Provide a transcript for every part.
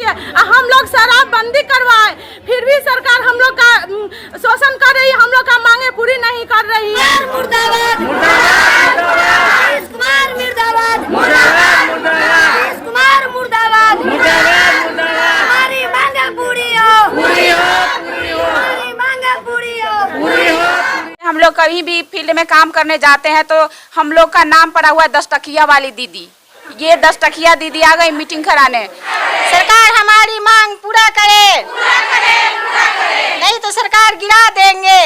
है। हम लोग शराबबंदी करवाए, फिर भी सरकार हम लोग का शोषण कर रही है, हम लोग का मांगे पूरी नहीं कर रही है। मुर्दाबाद मुर्दाबाद कुमार मुर्दाबाद मुर्दाबाद कुमार मुर्दाबाद मुर्दाबाद हमारी मांगे पूरी हो, हमारी मांगे पूरी हो। हम लोग कहीं भी फील्ड में काम करने जाते हैं तो हम लोग का नाम पड़ा हुआ है 10 टकिया वाली दीदी। ये 10 टकिया दीदी आ गई मीटिंग कराने। सरकार हमारी मांग पूरा करे, नहीं तो सरकार गिरा देंगे।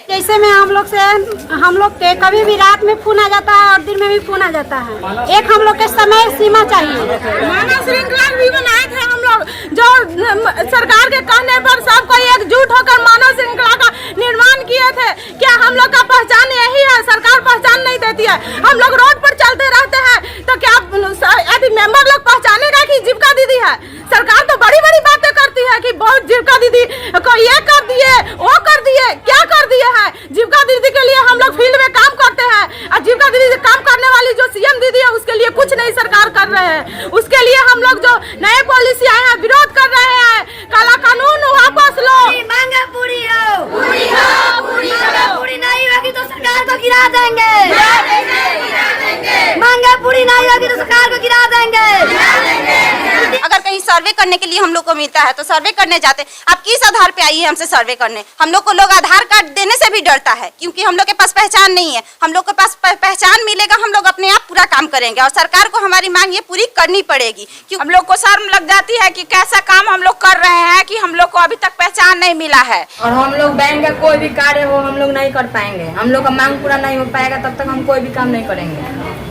जैसे में हम लोग के कभी भी रात में फोन आ जाता है और दिन में भी फोन आ जाता है। एक हम लोग के समय सीमा चाहिए। मानव श्रृंखला भी बनाए थे हम लोग, जो सरकार के कहने पर सबको एकजुट होकर मानव श्रृंखला का निर्माण किए थे। क्या हम लोग का पहचान यही है? सरकार पहचान नहीं देती है। हम लोग रोड पर चलते रहते हैं तो क्या यदि मेंबर लोग पहचानेगा कि जीविका दीदी है? सरकार तो बड़ी बड़ी बातें करती है कि बहुत जीविका दीदी को ये कर दिए, वो कर दिए, क्या कर दिए है? जीविका दीदी के लिए हम लोग फील्ड में काम करते हैं और जीविका दीदी से काम करने वाली जो सीएम दीदी है उसके लिए कुछ नहीं सरकार कर रहे हैं। उसके लिए हम लोग जो नए पॉलिसी आए हैं विरोध कर रहे हैं। काला कानून वापस लो। मांगे पूरी हो, पूरी नहीं होगी तो सरकार को गिरा देंगे। मांगे पूरी नहीं होगी तो सरकार को गिरा देंगे। अगर कहीं सर्वे करने के लिए हम लोग को मिलता है तो सर्वे करने जाते हैं। आप किस आधार पे आई है हमसे सर्वे करने? हम लोग को लोग आधार कार्ड देने से भी डरता है क्योंकि हम लोग के पास पहचान नहीं है। हम लोग के पास पहचान मिलेगा, हम लोग अपने आप पूरा काम करेंगे और सरकार को हमारी मांग ये पूरी करनी पड़ेगी। क्योंकि हम लोग को शर्म लग जाती है कि कैसा काम हम लोग कर रहे हैं कि हम लोग को अभी तक पहचान नहीं मिला है। और हम लोग बैंक का कोई भी कार्य हो हम लोग नहीं कर पाएंगे। हम लोग का मांग पूरा नहीं हो पाएगा तब तक हम कोई भी काम नहीं करेंगे।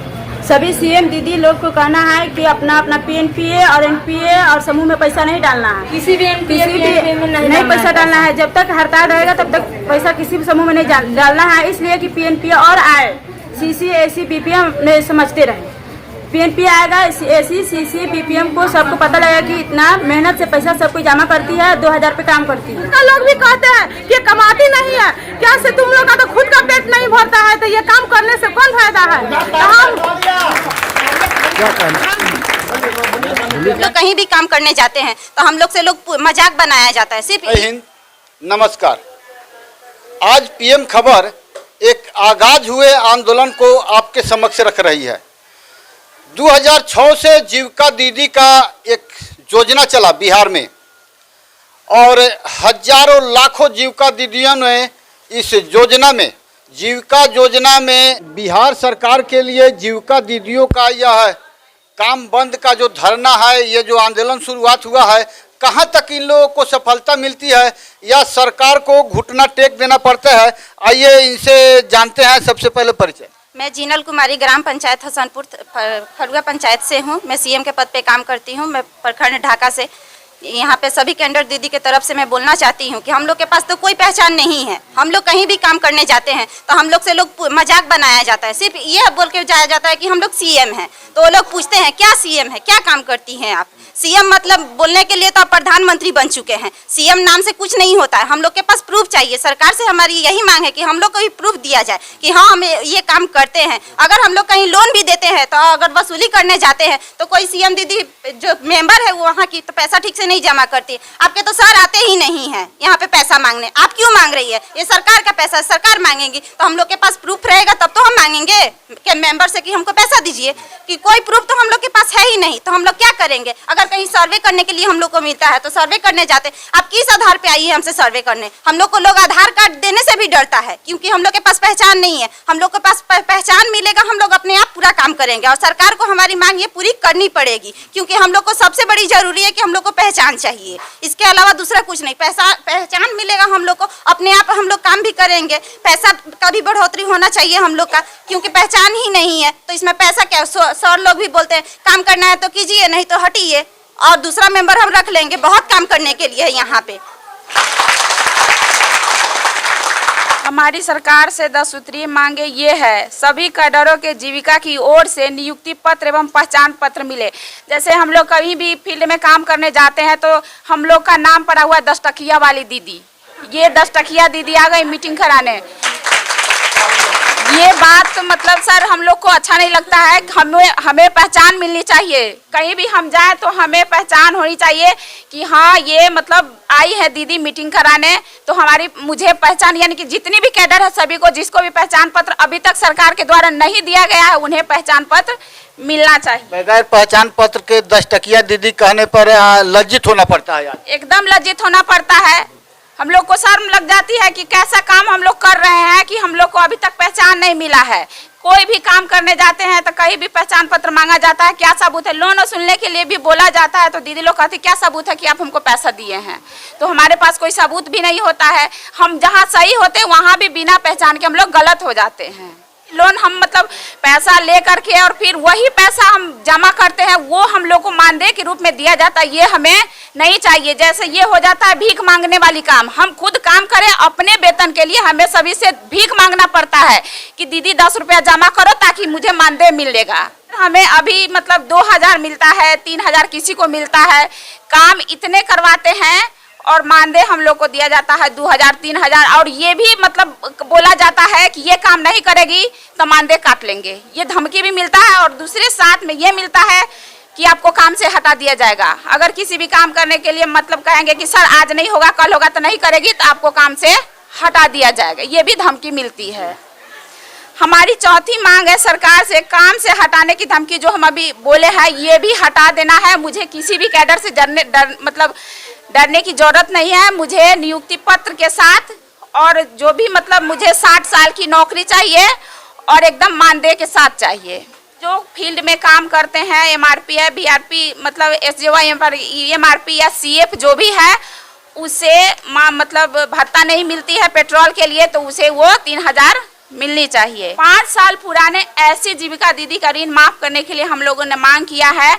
सभी सीएम दीदी लोग को कहना है कि अपना अपना पीएनपीए और एनपीए और समूह में पैसा नहीं डालना है। किसी भी में नहीं पैसा डालना है। जब तक हड़ताल रहेगा तब तक पैसा किसी भी समूह में नहीं डालना है। इसलिए कि पीएनपीए और आए, सीसी एसी बीपीएम नहीं समझते रहे। पीएनपीए आएगा, एसी सीसी बीपीएम को सबको पता लगेगा कि इतना मेहनत से पैसा सब कोई जमा करती है, 2000 पे काम करती है। लोग भी कहते हैं कि कमाती नहीं है, क्या से तुम लोग का तो खुद का पेट नहीं भरता है तो ये काम करने से कौन फायदा है? लोग कहीं भी काम करने जाते हैं तो हम लोग से लोग मजाक बनाया जाता है। सिर्फ हिंद नमस्कार। आज पीएम खबर एक आगाज हुए आंदोलन को आपके समक्ष रख रही है। 2006 से जीविका दीदी का एक योजना चला बिहार में और हजारों लाखों जीविका दीदियों ने इस योजना में बिहार सरकार के लिए जीविका दीदियों का यह काम बंद का जो धरना है, ये जो आंदोलन शुरुआत हुआ है, कहाँ तक इन लोगों को सफलता मिलती है या सरकार को घुटना टेक देना पड़ता है? आइए इनसे जानते हैं। सबसे पहले परिचय। मैं जीनल कुमारी ग्राम पंचायत हसनपुर फरुआ पंचायत से हूँ। मैं सीएम के पद पे काम करती हूँ। मैं प्रखंड ढाका से यहाँ पे सभी कैंडिडेट दीदी के तरफ से मैं बोलना चाहती हूँ कि हम लोग के पास तो कोई पहचान नहीं है। हम लोग कहीं भी काम करने जाते हैं तो हम लोग से लोग मजाक बनाया जाता है। सिर्फ ये बोल के जाया जाता है कि हम लोग सीएम हैं। तो वो लोग पूछते हैं क्या सीएम है, क्या काम करती हैं आप? सीएम मतलब बोलने के लिए तो आप प्रधानमंत्री बन चुके हैं। सीएम नाम से कुछ नहीं होता है। हम लोग के पास प्रूफ चाहिए। सरकार से हमारी यही मांग है कि हम लोग को भी प्रूफ दिया जाए कि हाँ हम ये काम करते हैं। अगर हम लोग कहीं लोन भी देते हैं तो अगर वसूली करने जाते हैं तो कोई सीएम दीदी जो मेंबर है वो वहाँ की तो पैसा ठीक से नहीं जमा करती। आपके तो सर आते ही नहीं है यहाँ पे पैसा मांगने। आप क्यों मांग रही है? ये सरकार का पैसा, सरकार मांगेगी तो हम लोग के पास प्रूफ रहेगा तब तो हम मांगेंगे कि मेंबर से कि हमको पैसा दीजिए। कि कोई प्रूफ तो हम लोग के पास है ही नहीं तो हम लोग क्या करेंगे? अगर कहीं सर्वे करने के लिए हम लोग को मिलता है तो सर्वे करने जाते हैं। आप किस आधार पे आई है हमसे सर्वे करने? हम लोग को लोग आधार कार्ड देने से भी डरता है क्योंकि हम लोग के पास पहचान नहीं है। हम लोग के पास पहचान मिलेगा, हम लोग अपने आप पूरा काम करेंगे और सरकार को हमारी मांग ये पूरी करनी पड़ेगी क्योंकि हम लोग को सबसे बड़ी जरूरी है कि हम लोग को पहचान चाहिए। इसके अलावा दूसरा कुछ नहीं। पहचान मिलेगा, हम लोग को अपने आप हम लोग काम भी करेंगे। पैसा का भी बढ़ोतरी होना चाहिए हम लोग का क्योंकि पहचान ही नहीं है तो इसमें पैसा क्या? सर लोग भी बोलते हैं काम करना है तो कीजिए, नहीं तो हटिए और दूसरा मेंबर हम रख लेंगे। बहुत काम करने के लिए है यहाँ पे। हमारी सरकार से 10 सूत्रीय मांगे ये है, सभी कैडरों के जीविका की ओर से नियुक्ति पत्र एवं पहचान पत्र मिले। जैसे हम लोग कहीं भी फील्ड में काम करने जाते हैं तो हम लोग का नाम पड़ा हुआ है 10 टकिया वाली दीदी। ये 10 टकिया दीदी आ गई मीटिंग कराने। ये बात मतलब सर हम लोग को अच्छा नहीं लगता है। हमें पहचान मिलनी चाहिए, कहीं भी हम जाएं तो हमें पहचान होनी चाहिए कि हाँ ये मतलब आई है दीदी मीटिंग कराने, तो मुझे पहचान, यानी कि जितनी भी कैडर है सभी को, जिसको भी पहचान पत्र अभी तक सरकार के द्वारा नहीं दिया गया है, उन्हें पहचान पत्र मिलना चाहिए। बगैर पहचान पत्र के 10 टकिया दीदी कहने पर लज्जित होना पड़ता है। एकदम लज्जित होना पड़ता है, हम लोग को शर्म लग जाती है कि कैसा काम हम लोग कर रहे हैं कि हम लोग को अभी तक पहचान नहीं मिला है। कोई भी काम करने जाते हैं तो कहीं भी पहचान पत्र मांगा जाता है, क्या सबूत है, लोन वसूलने के लिए भी बोला जाता है तो दीदी लोग कहती क्या सबूत है कि आप हमको पैसा दिए हैं, तो हमारे पास कोई सबूत भी नहीं होता है। हम जहाँ सही होते हैं वहाँ भी बिना पहचान के हम लोग गलत हो जाते हैं। लोन हम मतलब पैसा ले करके और फिर वही पैसा हम जमा करते हैं, वो हम लोग को मानदेय के रूप में दिया जाता है, ये हमें नहीं चाहिए। जैसे ये हो जाता है भीख मांगने वाली काम, हम खुद काम करें अपने वेतन के लिए, हमें सभी से भीख मांगना पड़ता है कि दीदी 10 रुपया जमा करो ताकि मुझे मानदेय मिलेगा। हमें अभी मतलब 2000 मिलता है, 3000 किसी को मिलता है, काम इतने करवाते हैं और मानदेय हम लोग को दिया जाता है 2000 3000, और ये भी मतलब बोला जाता है कि ये काम नहीं करेगी तो मानदेय काट लेंगे, ये धमकी भी मिलता है। और दूसरे साथ में ये मिलता है कि आपको काम से हटा दिया जाएगा। अगर किसी भी काम करने के लिए मतलब कहेंगे कि सर आज नहीं होगा कल होगा तो नहीं करेगी तो आपको काम से हटा दिया जाएगा, ये भी धमकी मिलती है। हमारी चौथी मांग है सरकार से काम से हटाने की धमकी जो हम अभी बोले हैं ये भी हटा देना है। मुझे किसी भी कैडर से डरने की जरूरत नहीं है। मुझे नियुक्ति पत्र के साथ और जो भी मतलब मुझे 60 साल की नौकरी चाहिए और एकदम मानदेय के साथ चाहिए। जो फील्ड में काम करते हैं एमआरपी है, बीआरपी मतलब एसजेवाई एमआरपी या सीएफ जो भी है उसे मतलब भत्ता नहीं मिलती है पेट्रोल के लिए, तो उसे वो 3000 मिलनी चाहिए। 5 साल पुराने ऐसी जीविका दीदी का ऋण माफ करने के लिए हम लोगों ने मांग किया है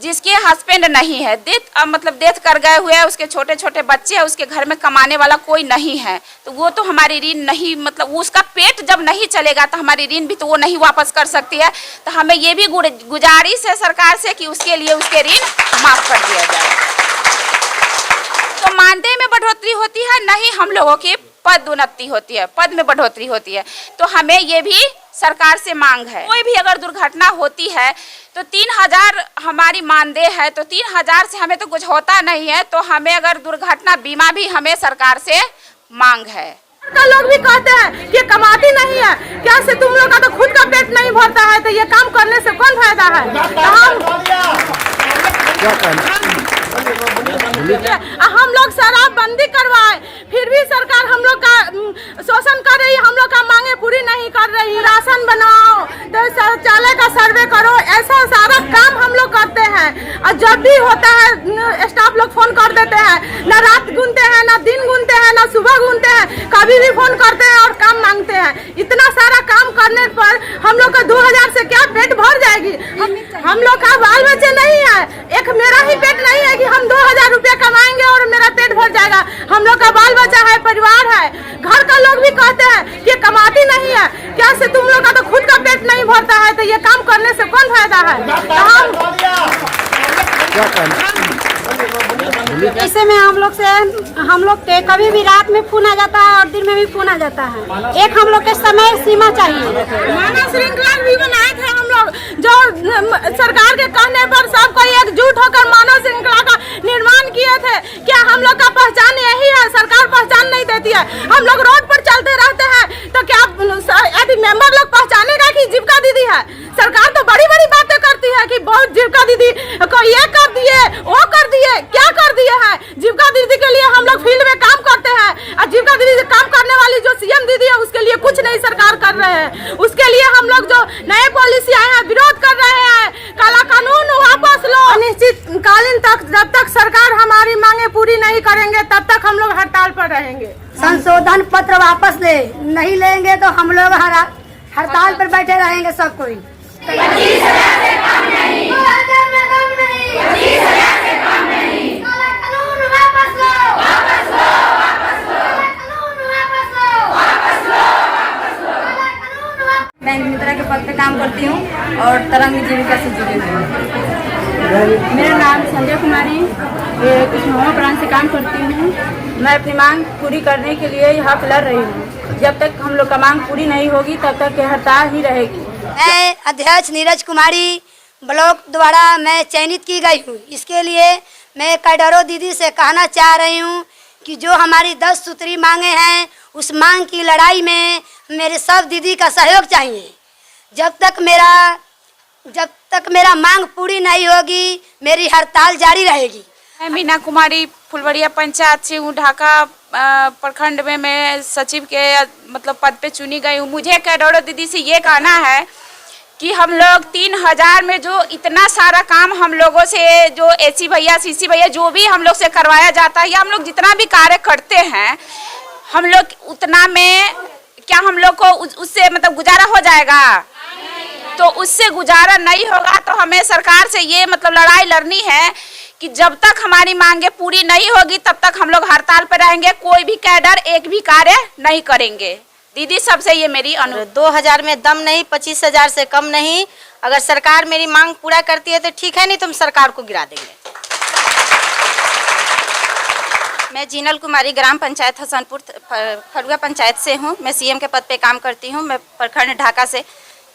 जिसके हस्बैंड नहीं है, डेथ कर गए हुए हैं, उसके छोटे छोटे बच्चे हैं, उसके घर में कमाने वाला कोई नहीं है, तो वो तो हमारी ऋण नहीं मतलब उसका पेट जब नहीं चलेगा तो हमारी ऋण भी तो वो नहीं वापस कर सकती है। तो हमें ये भी गुजारिश है सरकार से कि उसके लिए उसके ऋण माफ कर दिया जाए। तो मानदेय में बढ़ोतरी होती है, नहीं हम लोगों की पद उन्नति होती है, पद में बढ़ोतरी होती है। तो हमें ये भी सरकार से मांग है, कोई भी अगर दुर्घटना होती है तो 3000 हमारी मानदेय है, तो 3000 से हमें तो कुछ होता नहीं है, तो हमें अगर दुर्घटना बीमा भी हमें सरकार से मांग है। लोग भी कहते हैं कि कमाती नहीं है, क्या से तुम लोग का तो खुद का पेट नहीं भरता है, तो ये काम करने से कौन फायदा है। हम लोग शराबबंदी करवाए फिर भी सरकार हम लोग का शोषण कर रही है, हम लोग का मांगे पूरी नहीं कर रही। राशन बनाओ तो शौचालय का सर्वे करो, ऐसा सारा काम हम लोग करते हैं, और जब भी होता है स्टाफ लोग फोन कर देते हैं, ना रात गुनते हैं ना दिन गुनते हैं ना सुबह गुनते हैं, कभी भी फोन करते हैं और काम मांगते हैं। इतना सारा काम करने पर हम लोग का 2000 से क्या पेट भर जाएगी। हम लोग का बाल बच्चे नहीं है, एक मेरा ही पेट नहीं है कि हम 2000 रुपया कमाएंगे और मेरा पेट भर जाएगा। हम लोग का बाल बच्चा है, परिवार है, घर का लोग भी कहते हैं कि कमाती नहीं है, क्या से तुम लोग का तो खुद का पेट नहीं भरता है, तो ये काम करने से कौन फायदा है। ऐसे में हम लोग के कभी भी रात में फोन आ जाता है और दिन में भी फोन आ जाता है। एक हम लोग के समय सीमा चाहिए। मानव श्रृंखला भी बनाए थे हम लोग, जो सरकार के कहने पर सब कोई एकजुट होकर मानव श्रृंखला का निर्माण किए थे। क्या हम लोग का पहचान यही है, सरकार पहचान नहीं देती है। हम लोग रोड पर चलते रहते हैं तो क्या यदि मेंबर लोग पहचानेगा कि जीविका दीदी है। सरकार तो बड़ी बड़ी बातें करती है कि बहुत जीविका दीदी को ये कर दिए वो कर दिए, क्या कर दिए हैं। जीविका दीदी के लिए हम लोग फील्ड में काम करते हैं, और जीविका दीदी से काम करने वाली जो सीएम दीदी है उसके लिए कुछ नहीं सरकार कर रहे हैं। उसके लिए हम लोग जो नए पॉलिसी आए हैं विरोध कर रहे हैं। काला कानून वापस लो। अनिश्चितकालीन तक जब तक सरकार हमारी मांगे पूरी नहीं करेंगे तब तक हम लोग हड़ताल पर रहेंगे। संशोधन पत्र वापस ले, नहीं लेंगे तो हम लोग हड़ताल पर बैठे रहेंगे सब कोई। बैंक मित्रा के पद पे काम करती हूँ और तरंग जीविका से जुड़ी हुई हूँ। मेरा नाम संजय कुमारी, कुछ ब्रांच से काम करती हूँ। मैं अपनी मांग पूरी करने के लिए यहाँ पे लड़ रही हूँ। जब तक हम लोग का मांग पूरी नहीं होगी तब तक ये हड़ताल ही रहेगी। मैं अध्यक्ष नीरज कुमारी ब्लॉक द्वारा मैं चयनित की गई हूँ। इसके लिए मैं कैडरो दीदी से कहना चाह रही हूँ कि जो हमारी 10 सूत्री मांगे हैं उस मांग की लड़ाई में मेरे सब दीदी का सहयोग चाहिए। जब तक मेरा मांग पूरी नहीं होगी मेरी हड़ताल जारी रहेगी। मैं मीना कुमारी फुलवरिया पंचायत से हूँ। ढाका प्रखंड में मैं सचिव के मतलब पद पे चुनी गई हूँ। मुझे कैडरो दीदी से ये कहना है कि हम लोग 3000 में जो इतना सारा काम हम लोगों से जो एसी भैया सीसी भैया जो भी हम लोग से करवाया जाता है या हम लोग जितना भी कार्य करते हैं हम लोग उतना में क्या हम लोग को उससे मतलब गुजारा हो जाएगा? तो उससे गुजारा नहीं होगा तो हमें सरकार से ये मतलब लड़ाई लड़नी है कि जब तक हमारी मांगे पूरी नहीं होगी तब तक हम लोग हड़ताल पर रहेंगे। कोई भी कैडर एक भी कार्य नहीं करेंगे। दीदी सबसे ये मेरी अनुरोध। 2000 में दम नहीं, 25,000 से कम नहीं। अगर सरकार मेरी मांग पूरा करती है तो ठीक है, नहीं तो हम सरकार को गिरा देंगे। मैं जीनल कुमारी ग्राम पंचायत हसनपुर खरुआ पंचायत से हूँ। मैं सीएम के पद पे काम करती हूँ। मैं प्रखंड ढाका से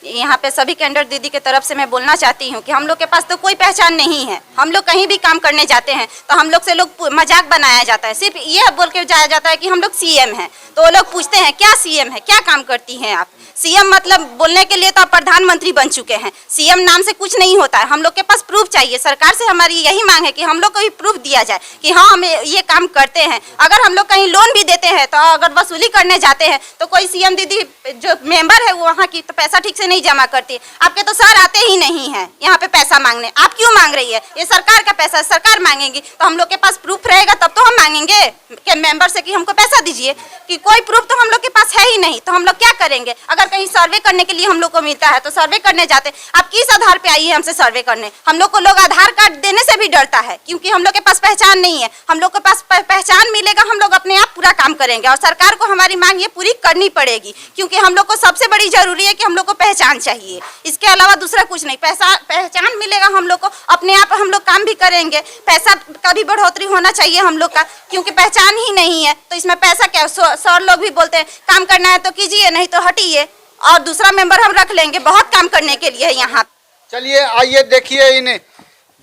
यहाँ पे सभी कैंडिडेट दीदी के तरफ से मैं बोलना चाहती हूँ कि हम लोग के पास तो कोई पहचान नहीं है। हम लोग कहीं भी काम करने जाते हैं तो हम लोग से लोग मजाक बनाया जाता है। सिर्फ ये बोल के जाया जाता है कि हम लोग सीएम हैं। तो वो लोग पूछते हैं क्या सीएम है, क्या काम करती हैं आप? सीएम मतलब बोलने के लिए तो आप प्रधानमंत्री बन चुके हैं। सीएम नाम से कुछ नहीं होता है। हम लोग के पास प्रूफ चाहिए। सरकार से हमारी यही मांग है कि हम लोग को भी प्रूफ दिया जाए कि हाँ हम ये काम करते हैं। अगर हम लोग कहीं लोन भी देते हैं तो अगर वसूली करने जाते हैं तो कोई सीएम दीदी जो मेंबर है वो वहाँ की तो पैसा ठीक से नहीं जमा करती। आपके तो सर आते ही नहीं है यहाँ पे पैसा मांगने। आप क्यों मांग रही है? ये सरकार का पैसा, सरकार मांगेगी तो हम लोग के पास प्रूफ रहेगा तब तो हम मांगेंगे कि मेंबर से कि हमको पैसा दीजिए। कि कोई प्रूफ तो हम लोग के पास है ही नहीं तो हम लोग क्या करेंगे? अगर कहीं सर्वे करने के लिए हम लोग को मिलता है तो सर्वे करने जाते। आप किस आधार पे आई है हमसे सर्वे करने? हम लोग को लोग आधार कार्ड देने से भी डरता है क्योंकि हम लोग के पास पहचान नहीं है। हम लोग के पास पहचान मिलेगा हम लोग अपने आप पूरा काम करेंगे और सरकार को हमारी मांग ये पूरी करनी पड़ेगी क्योंकि हम लोग को सबसे बड़ी जरूरी है कि हम लोग को पहचान चाहिए। इसके अलावा दूसरा कुछ नहीं। पहचान मिलेगा हम लोग को अपने आप हम लोग काम भी करेंगे। पैसा का भी बढ़ोतरी होना चाहिए हम लोग का क्योंकि पहचान ही नहीं है तो इसमें पैसा क्या? सर लोग भी बोलते हैं काम करना है तो कीजिए नहीं तो हटिए और दूसरा मेंबर हम रख लेंगे। बहुत काम करने के लिए यहाँ। चलिए आइए देखिए इन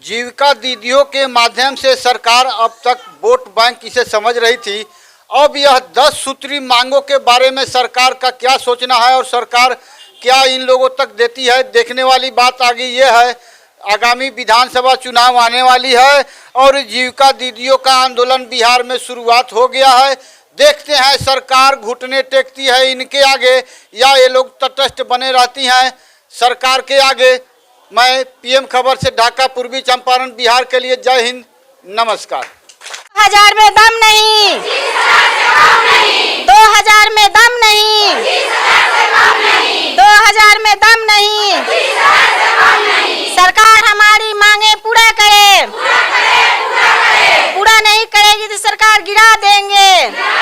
जीविका दीदियों के माध्यम से सरकार अब तक वोट बैंक इसे समझ रही थी। अब यह 10 सूत्री मांगों के बारे में सरकार का क्या सोचना है और सरकार क्या इन लोगों तक देती है, देखने वाली बात आगे ये है। आगामी विधानसभा चुनाव आने वाली है और जीविका दीदियों का आंदोलन बिहार में शुरुआत हो गया है। देखते हैं सरकार घुटने टेकती है इनके आगे या ये लोग तटस्थ बने रहती हैं सरकार के आगे। मैं पीएम खबर से ढाका पूर्वी चंपारण बिहार के लिए जय हिंद, नमस्कार। 2000 में दम नहीं, 2000 में दम नहीं, 2000 में दम नहीं। सरकार हमारी मांगे पूरा करे, पूरा नहीं करेगी तो सरकार गिरा देंगे।